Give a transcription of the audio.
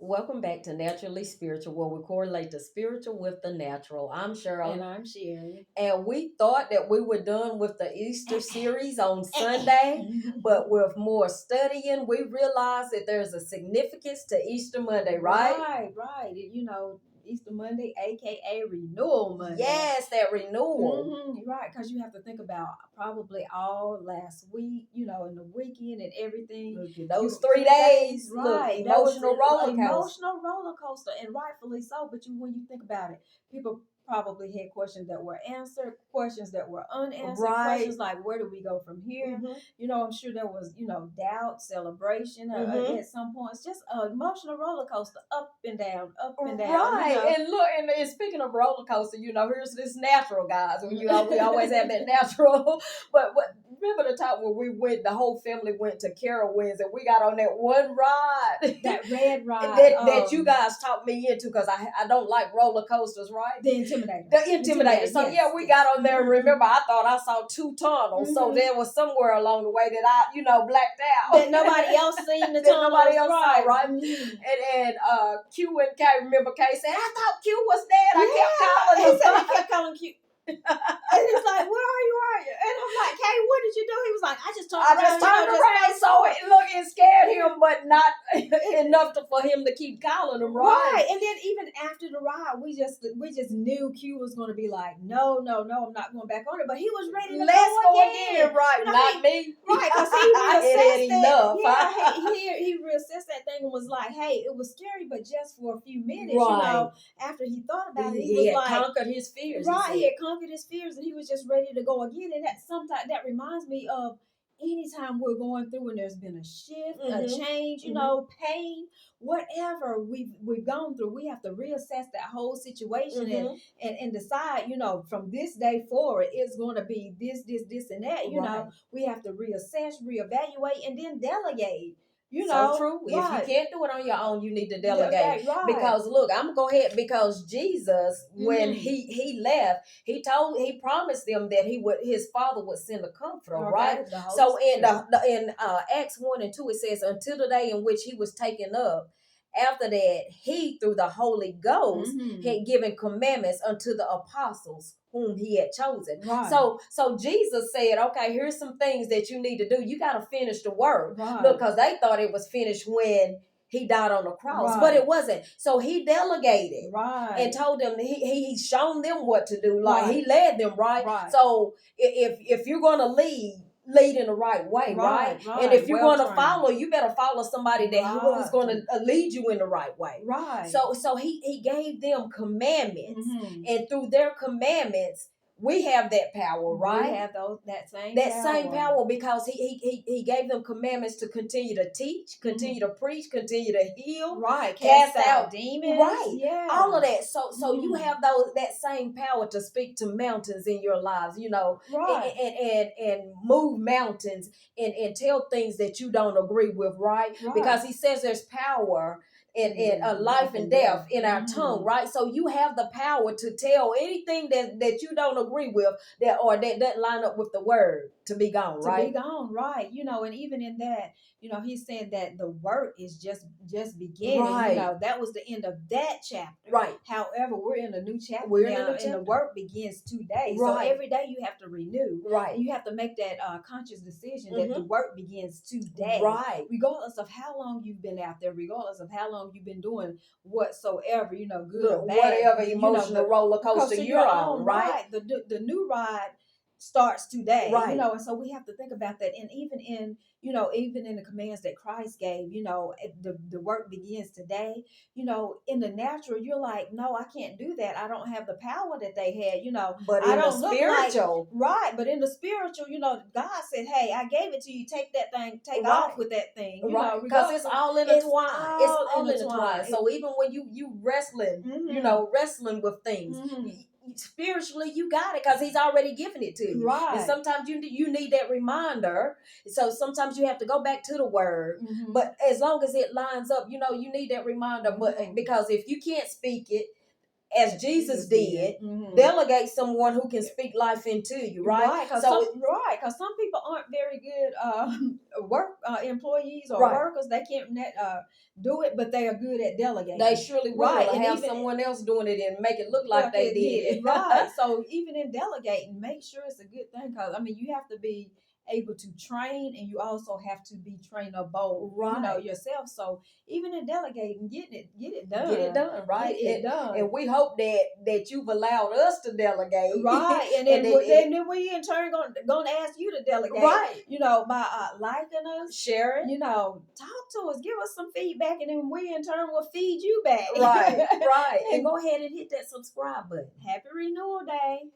Welcome back to Naturally Spiritual, where we correlate the spiritual with the natural. I'm And Cheryl, I'm Sherry. and we thought that we were done with the Easter series on Sunday, but with more studying, we realized that there's a significance to Easter Monday, right? Right. Easter Monday, aka Renewal Monday. Yes, that renewal. Right, because you have to think about probably all last week, in the weekend and everything. Those 3 days, look, Right? That was emotional an roller coaster. emotional roller coaster, and rightfully so. But when you think about it, people probably had questions that were answered, questions that were unanswered, Right. questions like where do we go from here? I'm sure there was, doubt, celebration at some points, just an emotional roller coaster, up and down, up and down. Right. And look, and speaking of roller coaster, here's this natural, guys. We always have that natural. But remember the time when the whole family went to Carowinds and we got on that one ride, that red ride that you guys talked me into, because I don't like roller coasters, right? The Intimidator. The Intimidator. So yes, we got on there. And remember, I thought I saw 2 tunnels. So there was somewhere along the way that I, blacked out. That nobody else seen the tunnels. Nobody else right. saw, right? And Q and K, remember K said, I thought Q was dead. I kept calling him. He said he kept calling Q. And it's like, where are you? And I'm like, Kay, what did you do? He was like, I just turned around. So it scared him, but not enough for him to keep calling him, right? And then even after the ride, we just knew Q was going to be like, no, I'm not going back on it. But he was ready to go again. Right? Not me. Right, because he reassessed enough. He reassessed that thing and was like, hey, it was scary, but just for a few minutes, right. After he thought about it, he was had like, conquered his fears. Right, he had conquered his fears, and he was just ready to go again. And that reminds me of anytime we're going through and there's been a shift, a change, pain, whatever we've gone through, we have to reassess that whole situation and decide, from this day forward, it's going to be this, and that. We have to reassess, reevaluate, and then delegate. So true. Right. If you can't do it on your own, you need to delegate. Right. Because look, I'm gonna go ahead, because Jesus, when he left, he promised them that his Father would send a comforter, right? So in Acts 1 and 2, it says, until the day in which he was taken up. After that, he, through the Holy Ghost, had given commandments unto the apostles whom he had chosen. Right. So Jesus said, okay, here's some things that you need to do. You got to finish the work. Right. Look, because they thought it was finished when he died on the cross, but it wasn't. So he delegated, and told them he shown them what to do. Like he led them, right? So if you're going to lead in the right way, right? And if you're going to follow, you better follow somebody that who is going to lead you in the right way, right? So he gave them commandments, and through their commandments, we have that power, right? We have that same power, because he gave them commandments to continue to teach, continue to preach, continue to heal, right? Cast out demons, right? Yeah, all of that. So you have that same power to speak to mountains in your lives, right? And move mountains and tell things that you don't agree with, right? Because he says there's power in life and death in our tongue, right? So you have the power to tell anything that you don't agree with, that doesn't line up with the word, to be gone, right? To be gone, right? And even in that, he's saying that the work is just beginning. Right. That was the end of that chapter. Right. However, we're in a new chapter now, and the work begins today. Right. So every day you have to renew. Right. And you have to make that conscious decision that the work begins today. Right. Regardless of how long you've been out there, regardless of how long you've been doing whatsoever, good or bad, whatever emotional roller coaster you're on, right? The new ride starts today, right? And so we have to think about that. And even in the commands that Christ gave, the work begins today. In the natural, you're like, no, I can't do that. I don't have the power that they had. But in the spiritual, right? But in the spiritual, God said, hey, I gave it to you. Take that thing. Take off with that thing, right? Because it's all intertwined. It's all intertwined. So even when you wrestling, wrestling with things. Spiritually, you got it, because he's already given it to you, right? And sometimes you need that reminder. So sometimes you have to go back to the word, but as long as it lines up, you need that reminder. But because if you can't speak it as Jesus did. Delegate someone who can speak life into you, right? Right, because some people aren't very good work employees or workers. They can't do it, but they are good at delegating. They surely will. Right, and have someone else doing it and make it look like they did it. Right. So even in delegating, make sure it's a good thing, because I mean, you have to be able to train, and you also have to be trainable, right, yourself. So even in delegating, get it done, right? Get it done. And we hope that you've allowed us to delegate, right? And then, then we in turn gonna ask you to delegate, right? By liking us, sharing, talk to us, give us some feedback, and then we in turn will feed you back, right? And go ahead and hit that subscribe button. Happy Renewal Day.